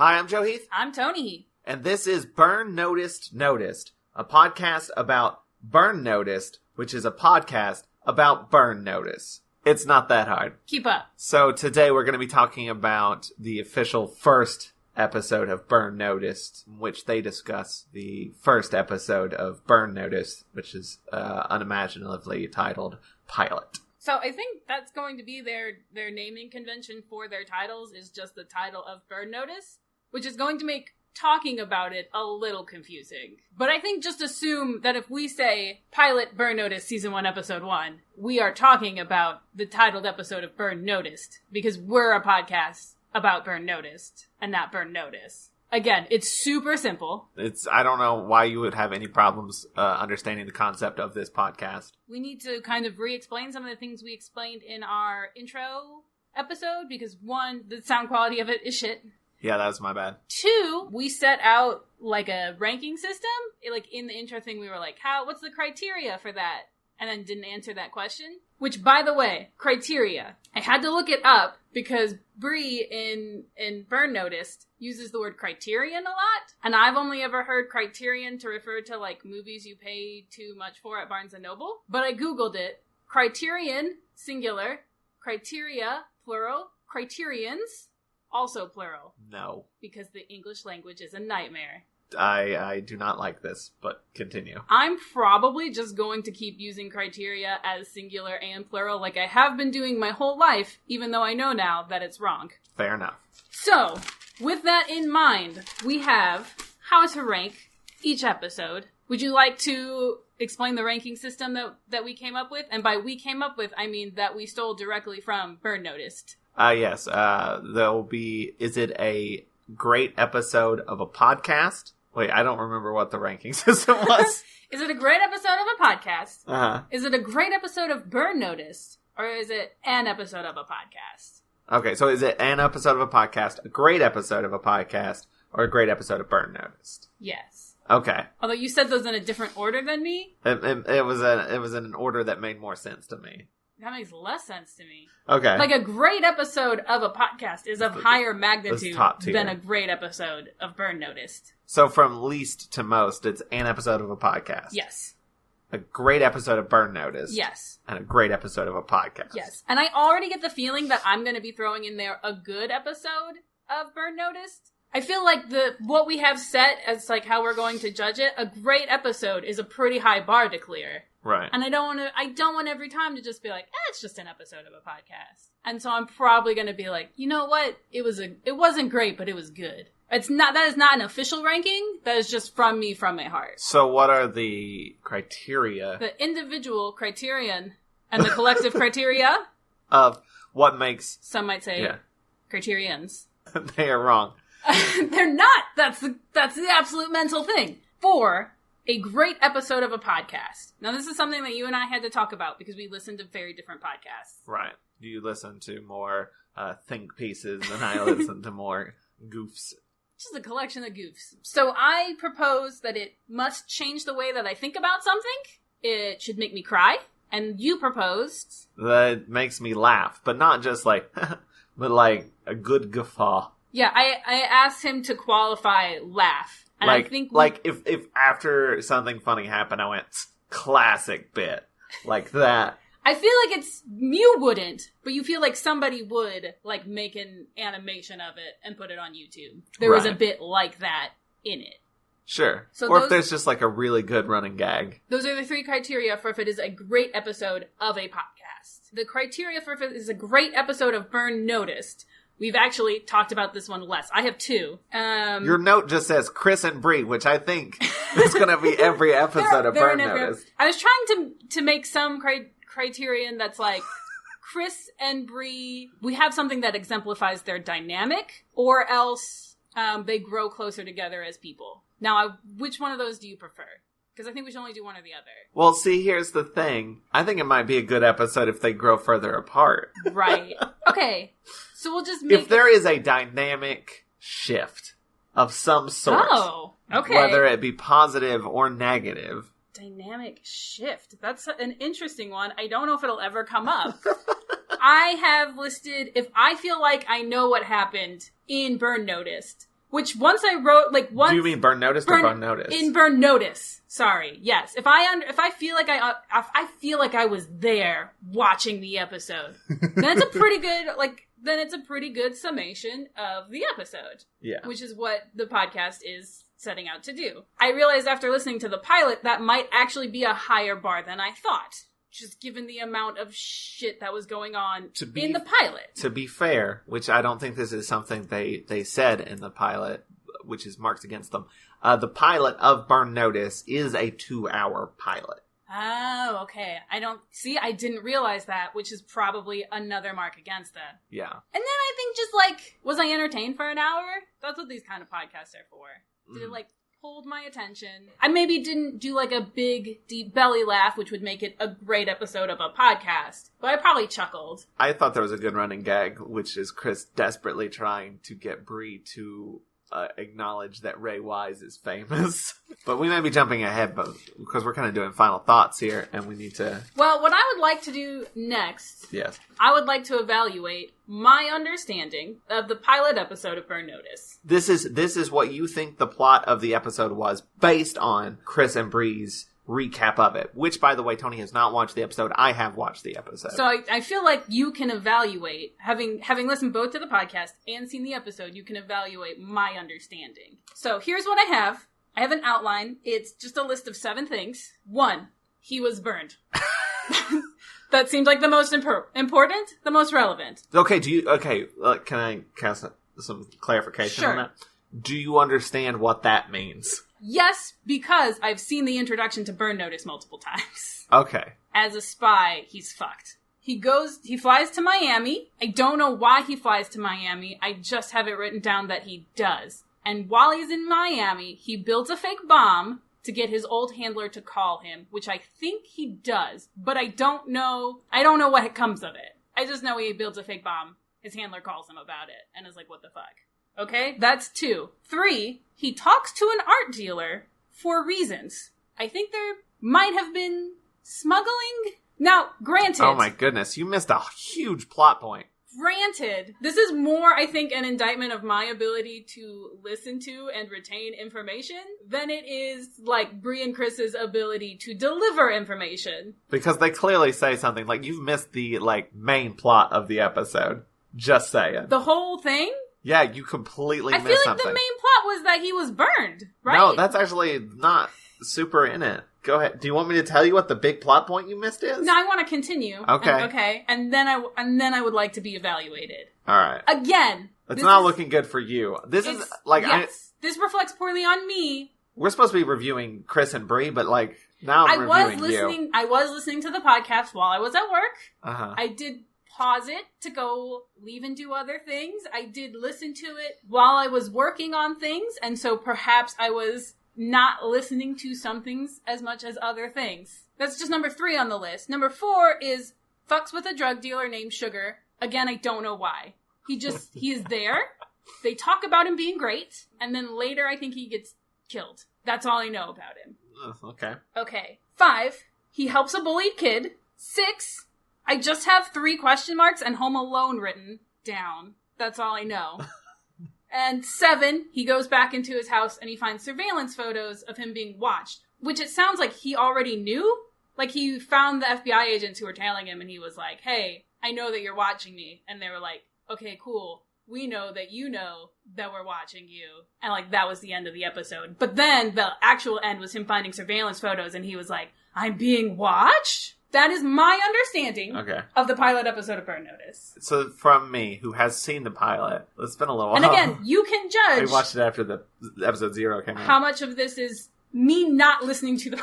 Hi, I'm Joe Heath. I'm Toni. And this is Burn Noticed, a podcast about Burn Noticed, which is a podcast about Burn Notice. It's not that hard. Keep up. So today we're going to be talking about the official first episode of Burn Noticed, in which they discuss the first episode of Burn Notice, which is unimaginatively titled Pilot. So I think that's going to be their naming convention for their titles, is just the title of Burn Notice, which is going to make talking about it a little confusing. But I think just assume that if we say Pilot Burn Notice Season 1 Episode 1, we are talking about the titled episode of Burn Noticed, because we're a podcast about Burn Noticed and not Burn Notice. Again, it's super simple. I don't know why you would have any problems understanding the concept of this podcast. We need to kind of re-explain some of the things we explained in our intro episode, because one, the sound quality of it is shit. Yeah, that was my bad. Two, we set out like a ranking system. Like in the intro thing, we were like, what's the criteria for that? And then didn't answer that question. Which, by the way, criteria. I had to look it up because Bri in Burn Noticed uses the word criterion a lot. And I've only ever heard criterion to refer to like movies you pay too much for at Barnes & Noble. But I Googled it. Criterion, singular. Criteria, plural. Criterions, also plural. No. Because the English language is a nightmare. I do not like this, but continue. I'm probably just going to keep using criteria as singular and plural like I have been doing my whole life, even though I know now that it's wrong. Fair enough. So, with that in mind, we have how to rank each episode. Would you like to explain the ranking system that we came up with? And by we came up with, I mean that we stole directly from Burn Noticed. Yes. There'll be, is it a great episode of a podcast? Wait, I don't remember what the ranking system was. Is it a great episode of a podcast? Uh-huh. Is it a great episode of Burn Noticed? Or is it an episode of a podcast? Okay, so is it an episode of a podcast, a great episode of a podcast, or a great episode of Burn Noticed? Yes. Okay. Although you said those in a different order than me. It was in an order that made more sense to me. That makes less sense to me. Okay. Like a great episode of a podcast is of higher magnitude than a great episode of Burn Noticed. So from least to most, it's an episode of a podcast. Yes. A great episode of Burn Noticed. Yes. And a great episode of a podcast. Yes. And I already get the feeling that I'm going to be throwing in there a good episode of Burn Noticed. I feel like what we have set as like how we're going to judge it, a great episode is a pretty high bar to clear. Right. And I don't want every time to just be like, it's just an episode of a podcast. And so I'm probably going to be like, you know what? It wasn't great, but it was good. That is not an official ranking. That is just from me, from my heart. So what are the criteria? The individual criterion and the collective criteria of what makes, some might say, criterions. They are wrong. They're not. That's the absolute mental thing. For a great episode of a podcast. Now, this is something that you and I had to talk about because we listened to very different podcasts. Right. You listen to more think pieces than I listen to more goofs. Just a collection of goofs. So I propose that it must change the way that I think about something. It should make me cry. And you proposed that makes me laugh, but not just like, but like a good guffaw. Yeah, I asked him to qualify laugh. And like, I think if after something funny happened, I went, classic bit. Like that. I feel like you wouldn't, but you feel like somebody would, like, make an animation of it and put it on YouTube. There was a bit like that in it. Sure. Or if there's just, like, a really good running gag. Those are the three criteria for if it is a great episode of a podcast. The criteria for if it is a great episode of Burn Noticed. We've actually talked about this one less. I have two. Your note just says Chris and Bri, which I think is going to be every episode of Burn Noticed. I was trying to make some criterion that's like Chris and Bri, we have something that exemplifies their dynamic, or else they grow closer together as people. Now, which one of those do you prefer? Because I think we should only do one or the other. Well, see, here's the thing. I think it might be a good episode if they grow further apart. Right. Okay. So we'll just make... If there is a dynamic shift of some sort. Oh, okay. Whether it be positive or negative. Dynamic shift. That's an interesting one. I don't know if it'll ever come up. I have listed, if I feel like I know what happened in Burn Noticed, Which once I wrote, like, once... Do you mean Burn Notice or Burn Notice? In Burn Notice. Sorry. Yes. If I feel like I was there watching the episode, then it's a pretty good summation of the episode. Yeah. Which is what the podcast is setting out to do. I realized after listening to the pilot that might actually be a higher bar than I thought. Just given the amount of shit that was going on in the pilot. To be fair, which I don't think this is something they said in the pilot, which is marked against them. The pilot of Burn Notice is a 2-hour pilot. Oh, okay. I didn't realize that, which is probably another mark against that. Yeah. And then I think just like, was I entertained for an hour? That's what these kind of podcasts are for. Did it hold my attention? I maybe didn't do like a big, deep belly laugh, which would make it a great episode of a podcast, but I probably chuckled. I thought there was a good running gag, which is Chris desperately trying to get Bri to acknowledge that Ray Wise is famous. But we may be jumping ahead, because we're kind of doing final thoughts here, and we need to... Well, what I would like to do next... Yes. I would like to evaluate my understanding of the pilot episode of Burn Notice. This is what you think the plot of the episode was, based on Chris and Bri's recap of it. Which, by the way, Toni has not watched the episode. I have watched the episode. So I feel like you can evaluate, having listened both to the podcast and seen the episode, you can evaluate my understanding. So here's what I have. I have an outline. It's just a list of 7 things. 1, he was burned. That seems like the most important, the most relevant. Okay, can I cast some clarification on that? Do you understand what that means? Yes, because I've seen the introduction to Burn Notice multiple times. Okay. As a spy, he's fucked. He flies to Miami. I don't know why he flies to Miami. I just have it written down that he does. And while he's in Miami, he builds a fake bomb to get his old handler to call him, which I think he does, but I don't know what comes of it. I just know he builds a fake bomb. His handler calls him about it and is like, what the fuck? Okay, that's 2. 3, he talks to an art dealer for reasons. I think there might have been smuggling. Now, granted... Oh my goodness, you missed a huge plot point. Granted, this is more, I think, an indictment of my ability to listen to and retain information than it is, like, Bri and Chris's ability to deliver information. Because they clearly say something, like, you've missed the, like, main plot of the episode. Just saying. The whole thing? Yeah, you completely missed something. I feel like the main plot was that he was burned, right? No, that's actually not super in it. Go ahead. Do you want me to tell you what the big plot point you missed is? No, I want to continue. Okay. Okay. And then I would like to be evaluated. All right. Again. It's not looking good for you. This is like... Yes. This reflects poorly on me. We're supposed to be reviewing Chris and Bri, but like now I'm reviewing you. I was listening to the podcast while I was at work. Uh-huh. I did pause it to go leave and do other things. I did listen to it while I was working on things, and so perhaps I was not listening to some things as much as other things. That's just number 3 on the list. Number 4 is fucks with a drug dealer named Sugar. Again, I don't know why. He is there. They talk about him being great, and then later I think he gets killed. That's all I know about him. Okay. Okay. 5, he helps a bullied kid. 6, I just have 3 question marks and Home Alone written down. That's all I know. And 7, he goes back into his house and he finds surveillance photos of him being watched, which it sounds like he already knew. Like, he found the FBI agents who were tailing him and he was like, hey, I know that you're watching me. And they were like, okay, cool. We know that you know that we're watching you. And, like, that was the end of the episode. But then the actual end was him finding surveillance photos and he was like, I'm being watched? That is my understanding of the pilot episode of Burn Notice. So from me, who has seen the pilot, it's been a little while. And again, you can judge. We watched it after the episode 0 came out. How much of this is me not listening to the, the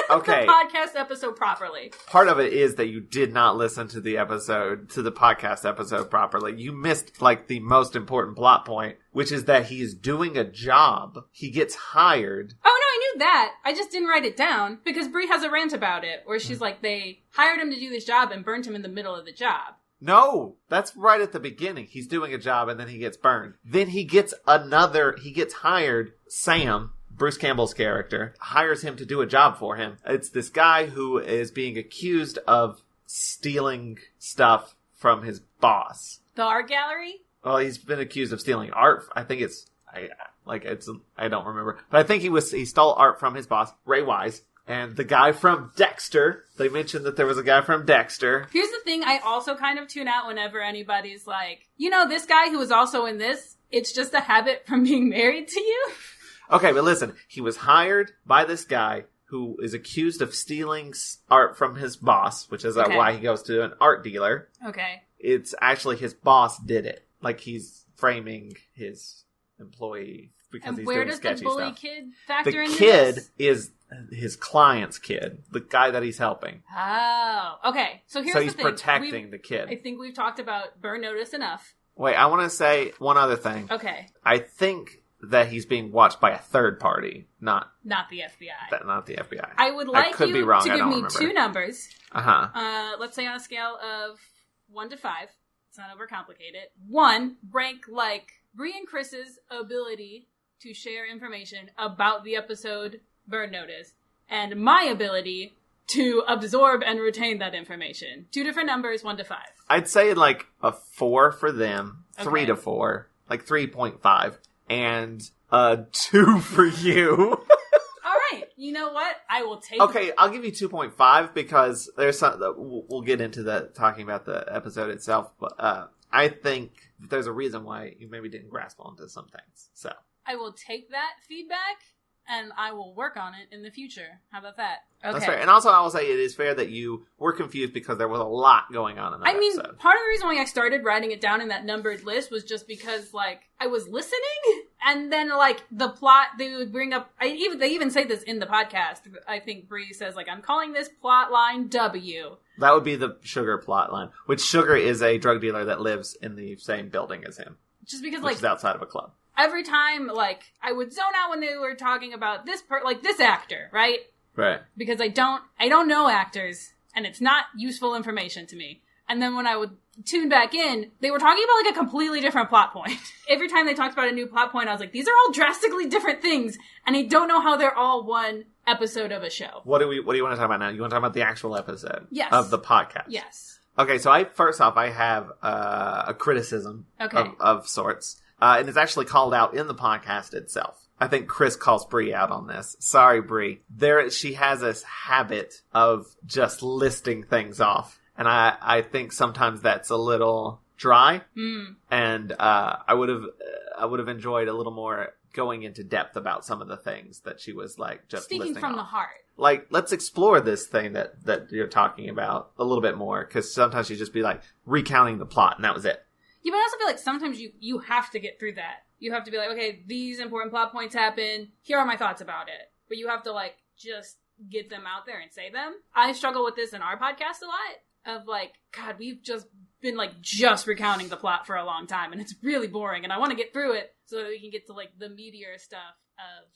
podcast episode properly? Part of it is that you did not listen to the podcast episode properly. You missed, like, the most important plot point, which is that he is doing a job. He gets hired. Oh, no, I knew that. I just didn't write it down because Bri has a rant about it where she's like, they hired him to do this job and burned him in the middle of the job. No, that's right at the beginning. He's doing a job and then he gets burned. Then he gets hired, Sam, Bruce Campbell's character, hires him to do a job for him. It's this guy who is being accused of stealing stuff from his boss. The art gallery? Well, he's been accused of stealing art. I think it's I don't remember. But I think he stole art from his boss, Ray Wise. And the guy from Dexter, they mentioned that there was a guy from Dexter. Here's the thing, I also kind of tune out whenever anybody's like, this guy who was also in this, it's just a habit from being married to you. Okay, but listen, he was hired by this guy who is accused of stealing art from his boss, which is why he goes to an art dealer. Okay. It's actually his boss did it. Like, he's framing his employee because he's doing sketchy stuff. And where does the bully kid factor into this? The kid is his client's kid, the guy that he's helping. Oh, okay. So he's the thing. Protecting the kid. I think we've talked about Burn Notice enough. Wait, I want to say one other thing. Okay. I think that he's being watched by a third party, not the FBI. Not the FBI. I would like you to give me two numbers. Let's say on a scale of 1 to 5. It's not overcomplicated. 1, rank like Bri and Chris's ability to share information about the episode Burn Notice, and my ability to absorb and retain that information. 2 different numbers, 1 to 5. I'd say like a 4 for them, 3 to 4, like 3.5, and a 2 for you. All right, you know what? I will take. Okay, I'll give you 2.5 because there's some. We'll get into that talking about the episode itself, but I think there's a reason why you maybe didn't grasp onto some things. So I will take that feedback. And I will work on it in the future. How about that? Okay. That's fair. And also, I will say it is fair that you were confused because there was a lot going on in that episode. Part of the reason why I started writing it down in that numbered list was just because, I was listening, and then, the plot, they would bring up, they even say this in the podcast. I think Bri says, I'm calling this plot line W. That would be the Sugar plot line, which Sugar is a drug dealer that lives in the same building as him. Just because, which is outside of a club. Every time, I would zone out when they were talking about this this actor, right? Right. Because I don't know actors, and it's not useful information to me. And then when I would tune back in, they were talking about, a completely different plot point. Every time they talked about a new plot point, I was like, these are all drastically different things, and I don't know how they're all one episode of a show. What do you want to talk about now? You want to talk about the actual episode? Yes. Of the podcast? Yes. Okay, so I have a criticism of sorts. And it's actually called out in the podcast itself. I think Chris calls Bri out on this. Sorry, Bri. She has this habit of just listing things off. And I think sometimes that's a little dry. And I would have enjoyed a little more going into depth about some of the things that she was just speaking listing from off. The heart. Let's explore this thing that you're talking about a little bit more. Because sometimes she'd just be recounting the plot and that was it. Yeah, but I also feel like sometimes you have to get through that. You have to be okay, these important plot points happen. Here are my thoughts about it. But you have to, just get them out there and say them. I struggle with this in our podcast a lot. Of, God, we've just been, just recounting the plot for a long time. And it's really boring. And I want to get through it so that we can get to, the meatier stuff of,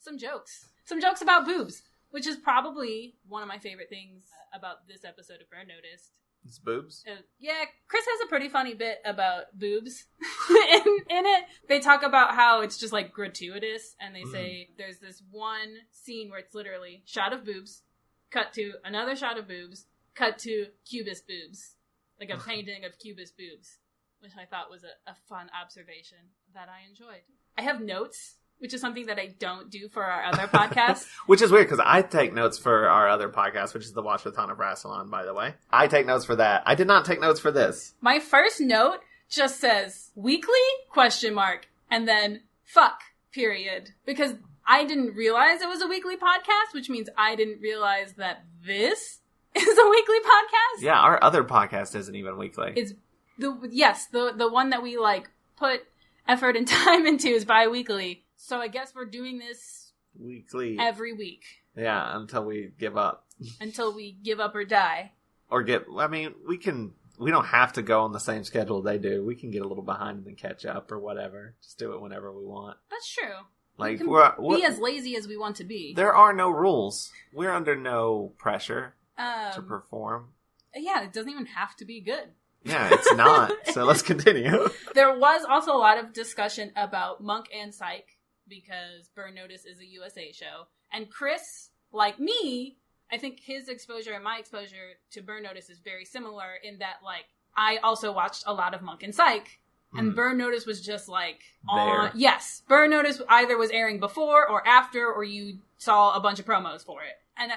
some jokes. Some jokes about boobs. Which is probably one of my favorite things about this episode of Burn Noticed. It's boobs? Yeah, Chris has a pretty funny bit about boobs in it. They talk about how it's just gratuitous, and they say there's this one scene where it's literally shot of boobs, cut to another shot of boobs, cut to cubist boobs. A painting of cubist boobs, which I thought was a fun observation that I enjoyed. I have notes, which is something that I don't do for our other podcast. Which is weird, because I take notes for our other podcast, which is the Watch-A-Thon of Rassilon, by the way. I take notes for that. I did not take notes for this. My first note just says, weekly, ? And then, fuck, period. Because I didn't realize it was a weekly podcast, which means I didn't realize that this is a weekly podcast. Yeah, our other podcast isn't even weekly. It's the one that we, put effort and time into is bi-weekly. So I guess we're doing this weekly every week. Yeah, until we give up. Until we give up or die. Or we don't have to go on the same schedule they do. We can get a little behind and then catch up or whatever. Just do it whenever we want. That's true. We can be as lazy as we want to be. There are no rules. We're under no pressure to perform. Yeah, it doesn't even have to be good. Yeah, it's not. So let's continue. There was also a lot of discussion about Monk and Psych, because Burn Notice is a USA show. And Chris, like me, I think his exposure and my exposure to Burn Notice is very similar in that, I also watched a lot of Monk and Psych And Burn Notice was just like there. Yes, Burn Notice either was airing before or after, or you saw a bunch of promos for it. And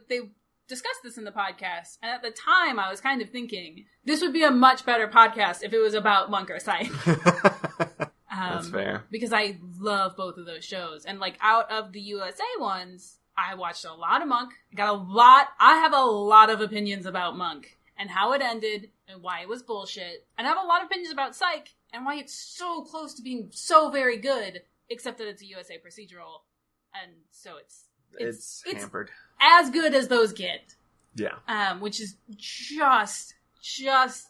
they discussed this in the podcast. And at the time, I was kind of thinking this would be a much better podcast if it was about Monk or Psych. That's fair. Because I love both of those shows. And like out of the USA ones, I watched a lot of Monk. I have a lot of opinions about Monk and how it ended and why it was bullshit. And I have a lot of opinions about Psych and why it's so close to being so very good, except that it's a USA procedural. And so it's hampered. As good as those get. Yeah. Which is just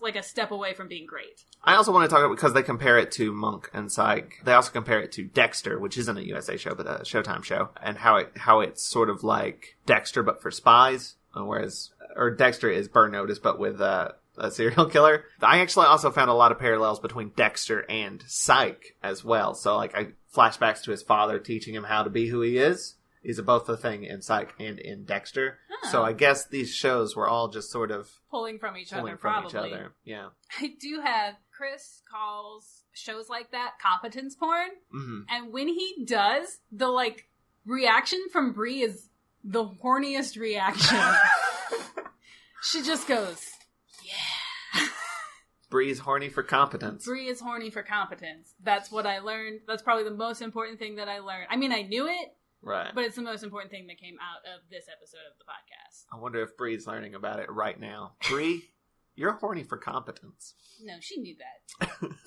like a step away from being great. I also want to talk about, because they compare it to Monk and Psych, they also compare it to Dexter, which isn't a USA show, but a Showtime show, and how it's sort of like Dexter, but for spies, or Dexter is Burn Notice, but with a serial killer. I actually also found a lot of parallels between Dexter and Psych as well. So, like, flashbacks to his father teaching him how to be who he is. Is both a thing in Psych and in Dexter. Oh. So I guess these shows were all just sort of pulling from each other. Yeah. I do have Chris calls shows like that competence porn. Mm-hmm. And when he does, the like reaction from Bri is the horniest reaction. She just goes, yeah. Bri's horny for competence. Bri is horny for competence. That's what I learned. That's probably the most important thing that I learned. I mean, I knew it. Right. But it's the most important thing that came out of this episode of the podcast. I wonder if Bri's learning about it right now. Bri, you're horny for competence. No, she knew that.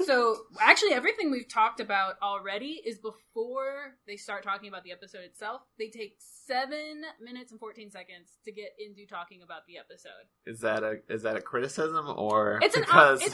So, actually, everything we've talked about already is before they start talking about the episode itself. They take 7 minutes and 14 seconds to get into talking about the episode. Is that a criticism, or it's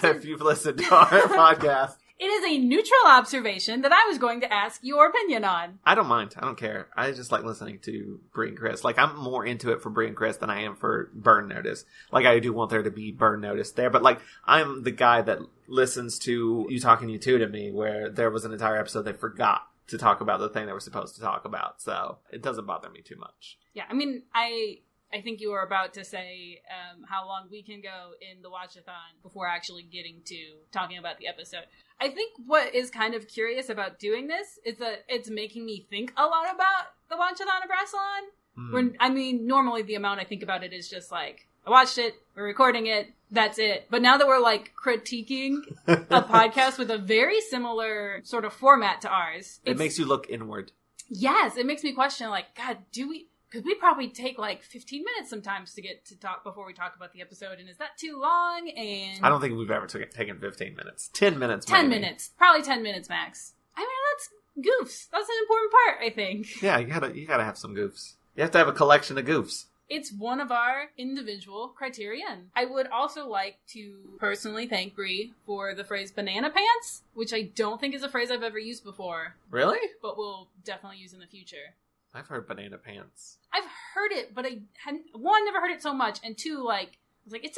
if you've listened to our podcast? It is a neutral observation that I was going to ask your opinion on. I don't mind. I don't care. I just like listening to Bri and Chris. Like, I'm more into it for Bri and Chris than I am for Burn Notice. Like, I do want there to be Burn Notice there. But, like, I'm the guy that listens to You Talking You Two to me, where there was an entire episode they forgot to talk about the thing they were supposed to talk about. So, it doesn't bother me too much. Yeah, I mean, I think you were about to say how long we can go in the Watch-A-Thon before actually getting to talking about the episode. I think what is kind of curious about doing this is that it's making me think a lot about the Watch-A-Thon of Rassilon. When, I mean, normally the amount I think about it is just like, I watched it, we're recording it, that's it. But now that we're like critiquing a podcast with a very similar sort of format to ours. It makes you look inward. Yes, it makes me question, like, God, because we probably take like 15 minutes sometimes to get to talk before we talk about the episode. And is that too long? And I don't think we've ever taken 15 minutes. 10 minutes. 10 minutes. Probably 10 minutes max. I mean, that's goofs. That's an important part, I think. Yeah, you gotta have some goofs. You have to have a collection of goofs. It's one of our individual criterion. I would also like to personally thank Bri for the phrase banana pants, which I don't think is a phrase I've ever used before. Really? But we'll definitely use in the future. I've heard banana pants. I've heard it, but I hadn't, one, never heard it so much, and two, like, I was like,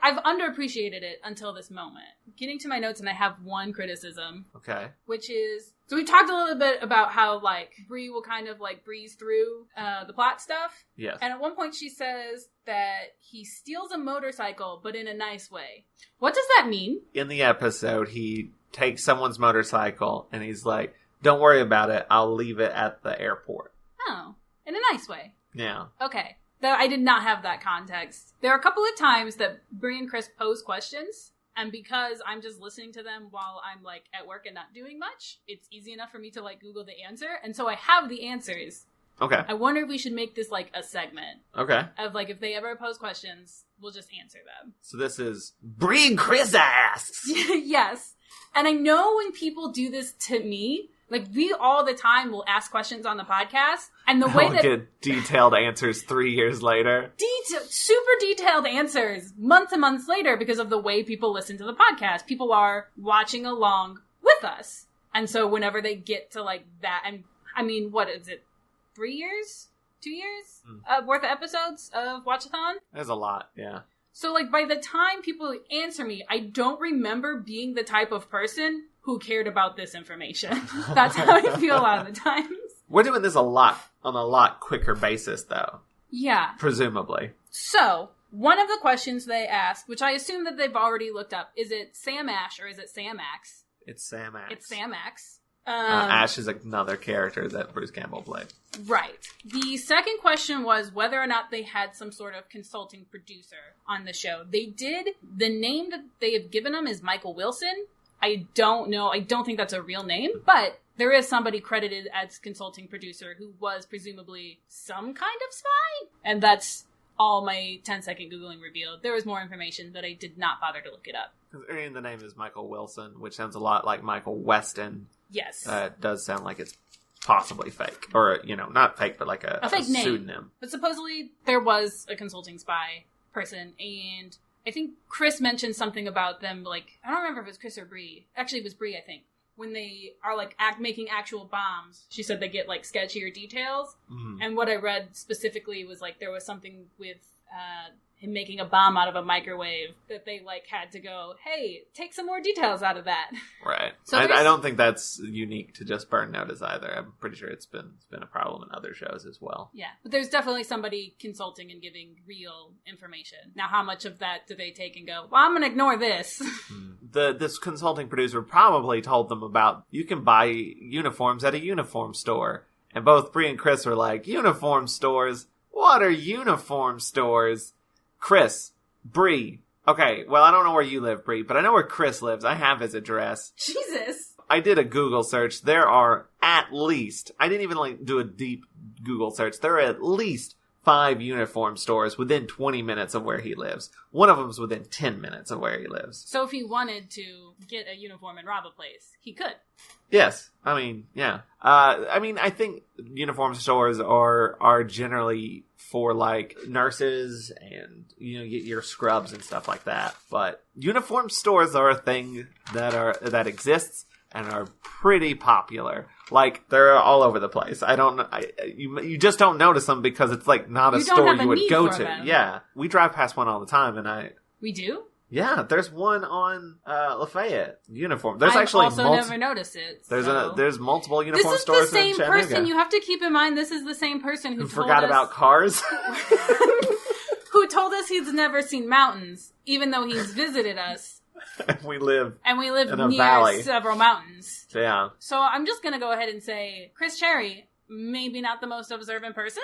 I've underappreciated it until this moment. Getting to my notes, and I have one criticism. Okay. Which is, so we talked a little bit about how, like, Bri will kind of, like, breeze through the plot stuff. Yes. And at one point she says that he steals a motorcycle, but in a nice way. What does that mean? In the episode, he takes someone's motorcycle, and he's like, don't worry about it, I'll leave it at the airport. Oh, in a nice way. Yeah. Okay. Though I did not have that context. There are a couple of times that Bri and Chris pose questions, and because I'm just listening to them while I'm, like, at work and not doing much, it's easy enough for me to, like, Google the answer, and so I have the answers. Okay. I wonder if we should make this, like, a segment. Okay. Of, like, if they ever pose questions, we'll just answer them. So this is Bri and Chris asks! Yes. And I know when people do this to me, like, we all the time will ask questions on the podcast, and the way that get detailed answers 3 years later. Super detailed answers months and months later because of the way people listen to the podcast. People are watching along with us. And so whenever they get to, like, that, and I mean, what is it? 3 years? 2 years? Worth of episodes of Watch-A-Thon? That's a lot, yeah. So, like, by the time people answer me, I don't remember being the type of person who cared about this information. That's how I feel a lot of the times. We're doing this on a lot quicker basis, though. Yeah. Presumably. So, one of the questions they asked, which I assume that they've already looked up, is it Sam Ash or is it Sam Axe? It's Sam Axe. It's Sam Axe. Ash is another character that Bruce Campbell played. Right. The second question was whether or not they had some sort of consulting producer on the show. They did. The name that they have given him is Michael Wilson. I don't know. I don't think that's a real name, but there is somebody credited as consulting producer who was presumably some kind of spy. And that's all my 10-second Googling revealed. There was more information, but I did not bother to look it up. The name is Michael Wilson, which sounds a lot like Michael Weston. Yes. It does sound like it's possibly fake. Or, not fake, but like a fake name. pseudonym. But supposedly there was a consulting spy person, and I think Chris mentioned something about them, I don't remember if it was Chris or Bri. Actually, it was Bri, I think. When they are, making actual bombs, she said they get, sketchier details. Mm-hmm. And what I read specifically was, there was something with him making a bomb out of a microwave that they, had to go, hey, take some more details out of that. Right. So I don't think that's unique to just Burn Notice either. I'm pretty sure it's been a problem in other shows as well. Yeah. But there's definitely somebody consulting and giving real information. Now, how much of that do they take and go, well, I'm going to ignore this? This consulting producer probably told them about, you can buy uniforms at a uniform store. And both Bri and Chris were like, uniform stores? What are uniform stores? Chris, Bri. Okay, well, I don't know where you live, Bri, but I know where Chris lives. I have his address. Jesus. I did a Google search. There are at least, I didn't even do a deep Google search. There are at least 5 uniform stores within 20 minutes of where he lives. One of them's within 10 minutes of where he lives. So if he wanted to get a uniform and rob a place, he could. Yes. I mean, yeah. I think uniform stores are generally for nurses and get your scrubs and stuff like that. But uniform stores are a thing that exists and are pretty popular. They're all over the place. You just don't notice them because it's not a store you would go to. Them. Yeah, we drive past one all the time, and we do. Yeah, there's one on Lafayette uniform. There's I've actually also never noticed it. There's multiple uniform stores. This is the same person. You have to keep in mind this is the same person who forgot about cars. Who told us he's never seen mountains, even though he's visited us. We live in a near valley. Several mountains. Yeah. So I'm just going to go ahead and say, Chris Cherry, maybe not the most observant person.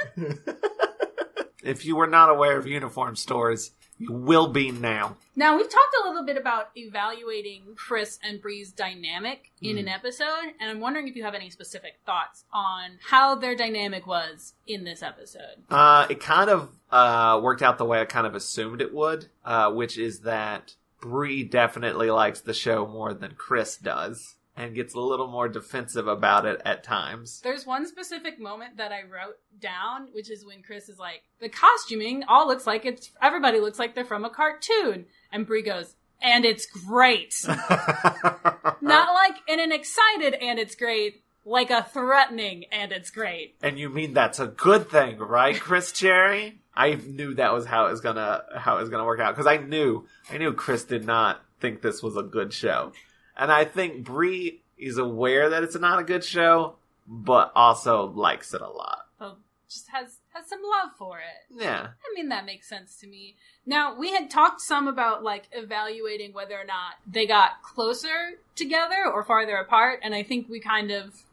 If you were not aware of uniform stores, you will be now. Now, we've talked a little bit about evaluating Chris and Bri's dynamic in an episode, and I'm wondering if you have any specific thoughts on how their dynamic was in this episode. It kind of worked out the way I kind of assumed it would, which is that Bri definitely likes the show more than Chris does, and gets a little more defensive about it at times. There's one specific moment that I wrote down, which is when Chris is like, the costuming all looks like everybody looks like they're from a cartoon. And Bri goes, and it's great. Not like in an excited and it's great, like a threatening and it's great. And you mean that's a good thing, right, Chris Cherry? I knew that was how it was gonna work out, because I knew Chris did not think this was a good show. And I think Bri is aware that it's not a good show, but also likes it a lot. Oh, just has some love for it. Yeah. I mean, that makes sense to me. Now, we had talked some about, evaluating whether or not they got closer together or farther apart, and I think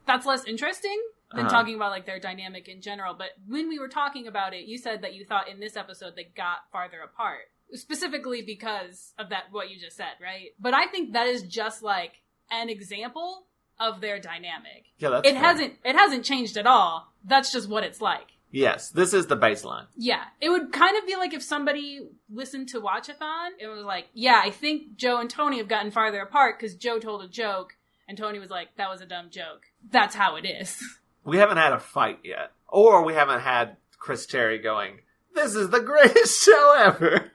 that's less interesting than talking about, their dynamic in general. But when we were talking about it, you said that you thought in this episode they got farther apart. Specifically because of what you just said, right? But I think that is just an example of their dynamic. Yeah, that's fair. It hasn't changed at all. That's just what it's like. Yes, this is the baseline. Yeah. It would kind of be like if somebody listened to Watch-A-Thon, it was like, yeah, I think Joe and Toni have gotten farther apart because Joe told a joke and Toni was like, that was a dumb joke. That's how it is. We haven't had a fight yet. Or we haven't had Chris Cherry going, this is the greatest show ever.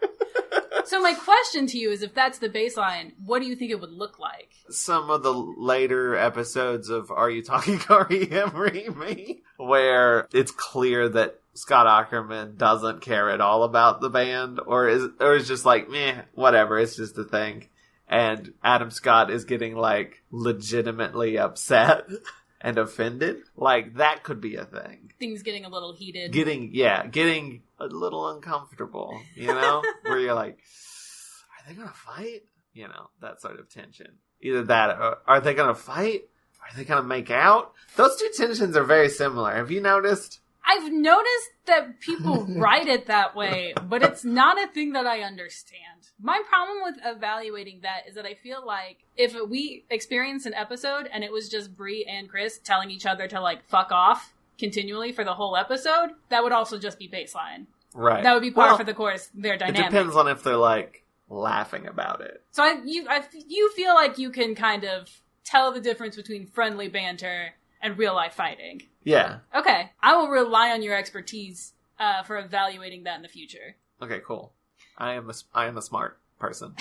So my question to you is, if that's the baseline, what do you think it would look like? Some of the later episodes of Are You Talking Me? Where it's clear that Scott Aukerman doesn't care at all about the band, or is just like, meh, whatever, it's just a thing. And Adam Scott is getting legitimately upset and offended. That could be a thing. Things getting a little heated. Getting a little uncomfortable, where you're like, are they gonna fight? that sort of tension. Either that, or are they going to fight? Are they going to make out? Those two tensions are very similar. Have you noticed? I've noticed that people write it that way, but it's not a thing that I understand. My problem with evaluating that is that I feel like if we experienced an episode and it was just Bri and Chris telling each other to, fuck off continually for the whole episode, that would also just be baseline. Right. That would be par for the course, their dynamic. It depends on if they're, laughing about it. So you feel like you can kind of tell the difference between friendly banter and real-life fighting. Yeah. Okay. I will rely on your expertise for evaluating that in the future. Okay, cool. I am a smart person.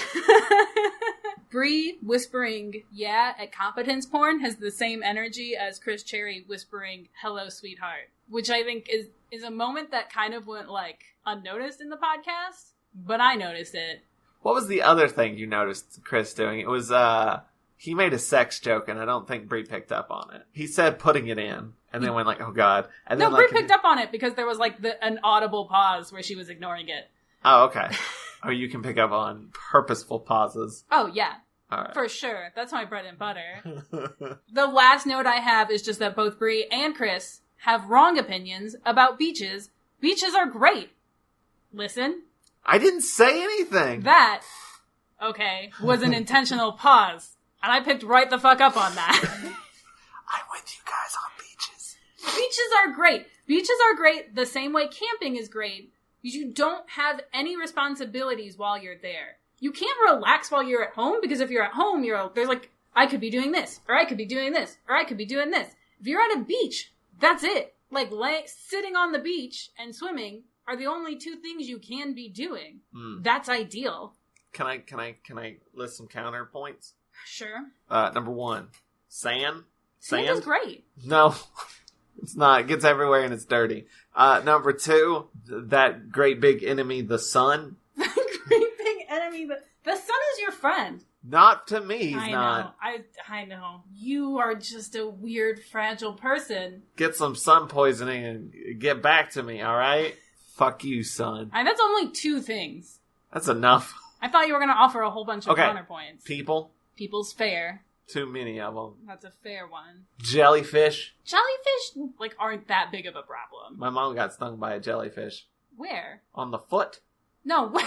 Bri whispering "yeah" at competence porn has the same energy as Chris Cherry whispering "hello, sweetheart," which I think is a moment that kind of went unnoticed in the podcast, but I noticed it. What was the other thing you noticed Chris doing? It was he made a sex joke, and I don't think Bri picked up on it. He said putting it in, and then went oh god. And no, then Bri picked up on it because there was an audible pause where she was ignoring it. Oh, okay. Or you can pick up on purposeful pauses. Oh, yeah. All right. For sure. That's my bread and butter. The last note I have is just that both Bri and Chris have wrong opinions about beaches. Beaches are great. Listen. I didn't say anything. That, was an intentional pause. And I picked right the fuck up on that. I'm with you guys on beaches. Beaches are great. Beaches are great the same way camping is great. Because you don't have any responsibilities while you're there. You can't relax while you're at home, because if you're at home, there's I could be doing this, or I could be doing this, or I could be doing this. If you're at a beach, that's it. Sitting on the beach and swimming are the only two things you can be doing. That's ideal. Can I list some counterpoints? Sure. Number one, sand. Sand is great. No, it's not. It gets everywhere and it's dirty. Number two, that great big enemy, the sun. The great big enemy, the sun is your friend. Not to me, he's not. I know. You are just a weird, fragile person. Get some sun poisoning and get back to me, alright? Fuck you, son. And that's only two things. That's enough. I thought you were going to offer a whole bunch of counterpoints. People. People's fair. Too many of them. That's a fair one. Jellyfish. Jellyfish, aren't that big of a problem. My mom got stung by a jellyfish. Where? On the foot. No, where?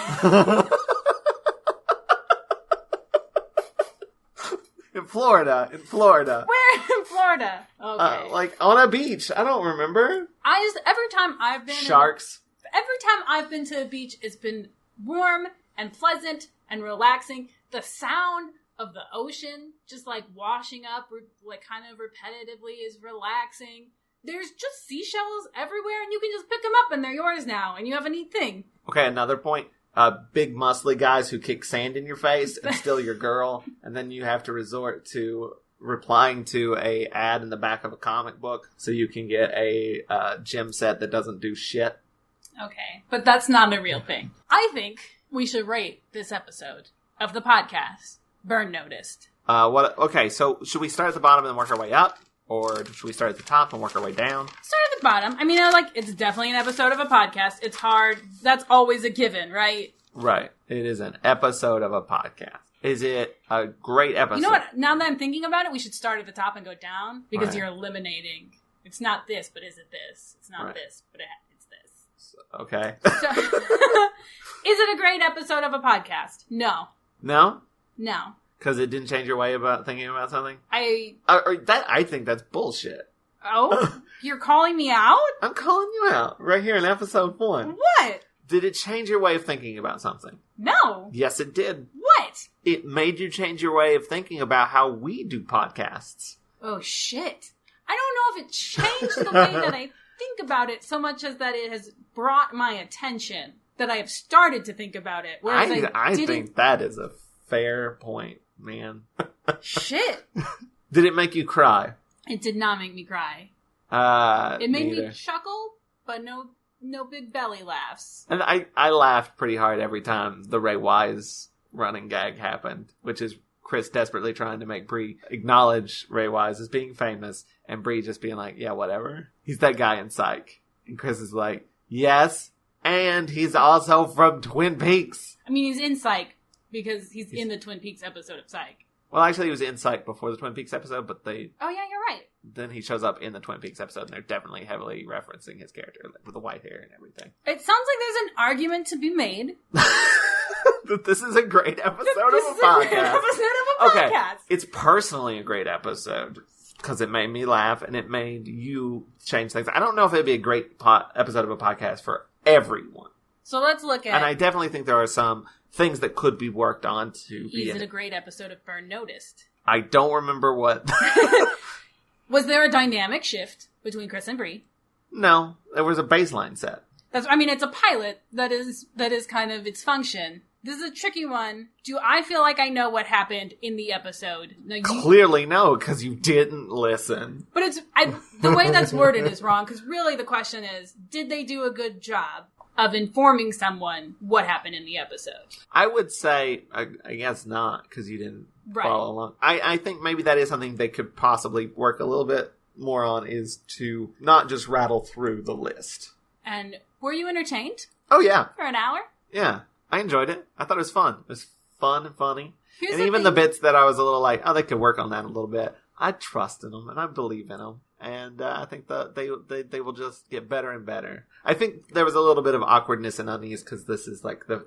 In Florida. Where in Florida? Okay. On a beach. I don't remember. Every time I've been... Sharks. Every time I've been to a beach, it's been warm and pleasant and relaxing. The sound of the ocean just washing up kind of repetitively is relaxing. There's just seashells everywhere and you can just pick them up and they're yours now and you have a neat thing. Okay, another point. Big muscly guys who kick sand in your face and steal your girl, and then you have to resort to replying to a ad in the back of a comic book so you can get a gym set that doesn't do shit. Okay, but that's not a real thing. I think we should rate this episode of the podcast Burn Noticed. Okay, so should we start at the bottom and work our way up? Or should we start at the top and work our way down? Start at the bottom. I mean, it's definitely an episode of a podcast. It's hard. That's always a given, right? Right. It is an episode of a podcast. Is it a great episode? You know what? Now that I'm thinking about it, we should start at the top and go down. Because you're eliminating. It's not this, but is it this? It's not this, but it's this. Okay. So, is it a great episode of a podcast? No. No? No. Because it didn't change your way about thinking about something? I think that's bullshit. Oh? You're calling me out? I'm calling you out. Right here in episode 1. What? Did it change your way of thinking about something? No. Yes, it did. What? It made you change your way of thinking about how we do podcasts. Oh, shit. I don't know if it changed the way that I think about it so much as that it has brought my attention, that I have started to think about it. I think that is a fair point, man. Shit. Did it make you cry? It did not make me cry. It made me chuckle, but no big belly laughs. And I laughed pretty hard every time the Ray Wise running gag happened, which is Chris desperately trying to make Bri acknowledge Ray Wise as being famous, and Bri just being like, yeah, whatever. He's that guy in Psych. And Chris is like, yes, and he's also from Twin Peaks. I mean, he's in Psych because he's in the Twin Peaks episode of Psych. Well, actually, he was in Psych before the Twin Peaks episode, but Oh, yeah, you're right. then he shows up in the Twin Peaks episode, and they're definitely heavily referencing his character, like, with the white hair and everything. It sounds like there's an argument to be made. That this is a great episode of a podcast. Okay, it's personally a great episode, because it made me laugh, and it made you change things. I don't know if it'd be a great episode of a podcast for everyone. So let's look at... And I definitely think there are some things that could be worked on to be... Is it a great episode of Burn Noticed? I don't remember what... Was there a dynamic shift between Chris and Bri? No, there was a baseline set. It's a pilot that is kind of its function. This is a tricky one. Do I feel like I know what happened in the episode? No, Clearly no, because you didn't listen. But the way that's worded is wrong, because really the question is, did they do a good job of informing someone what happened in the episode? I would say, I guess not, because you didn't follow along. I think maybe that is something they could possibly work a little bit more on, is to not just rattle through the list. And were you entertained? Oh, yeah. For an hour? Yeah. I enjoyed it. I thought it was fun. It was fun and funny. Here's and even the bits that I was a little like, oh, they could work on that a little bit. I trust in them, and I believe in them. And I think that they will just get better and better. I think there was a little bit of awkwardness and unease, because this is like the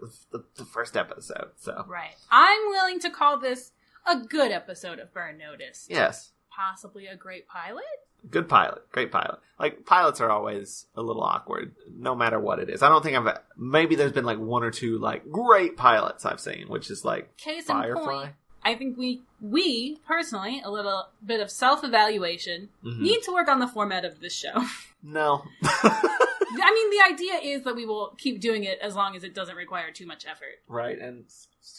first episode. So right. I'm willing to call this a good episode of Burn Noticed. Yes. Possibly a great pilot? Good pilot. Great pilot. Like, pilots are always a little awkward, no matter what it is. I don't think maybe there's been like one or two like great pilots I've seen, which is like Case Firefly. In point, I think we personally, a little bit of self-evaluation, need to work on the format of this show. No. I mean, the idea is that we will keep doing it as long as it doesn't require too much effort. Right, and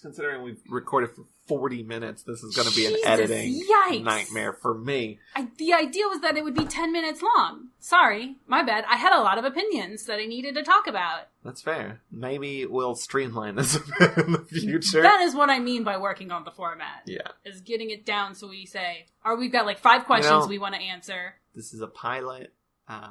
considering we've recorded for 40 minutes, this is going to be an Jesus, editing yikes. nightmare for me. The idea was that it would be 10 minutes long. Sorry, my bad. I had a lot of opinions that I needed to talk about. That's fair. Maybe we'll streamline this a bit in the future. That is what I mean by working on the format. Yeah. Is getting it down so we say, we've got like 5 questions we want to answer. This is a pilot.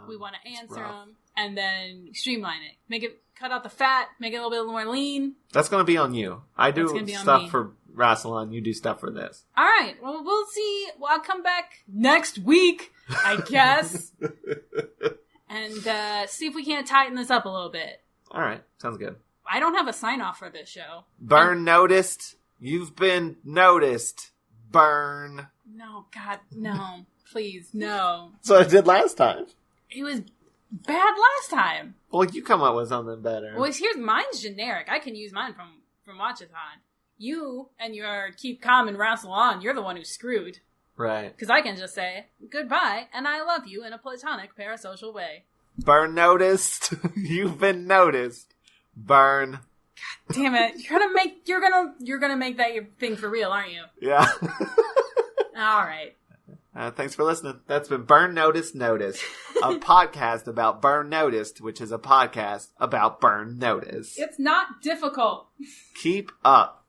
We want to answer them, and then streamline it. Cut out the fat, make it a little bit more lean. That's going to be on you. I do stuff for Rassilon, you do stuff for this. All right, well, we'll see. Well, I'll come back next week, I guess, and see if we can't tighten this up a little bit. All right, sounds good. I don't have a sign-off for this show. Burn Noticed. You've been noticed. Burn. No, God, no. Please, no. So I did last time. It was bad last time. Well, you come up with something better. Well, mine's generic. I can use mine from Watch-A-Thon. You and your Keep Calm and Wrestle On, you're the one who's screwed. Right. Because I can just say, goodbye, and I love you in a platonic parasocial way. Burn Noticed. You've been noticed. Burn. God damn it. You're gonna make that your thing for real, aren't you? Yeah. All right. Thanks for listening. That's been Burn Noticed, a podcast about Burn Noticed, which is a podcast about Burn Notice. It's not difficult. Keep up.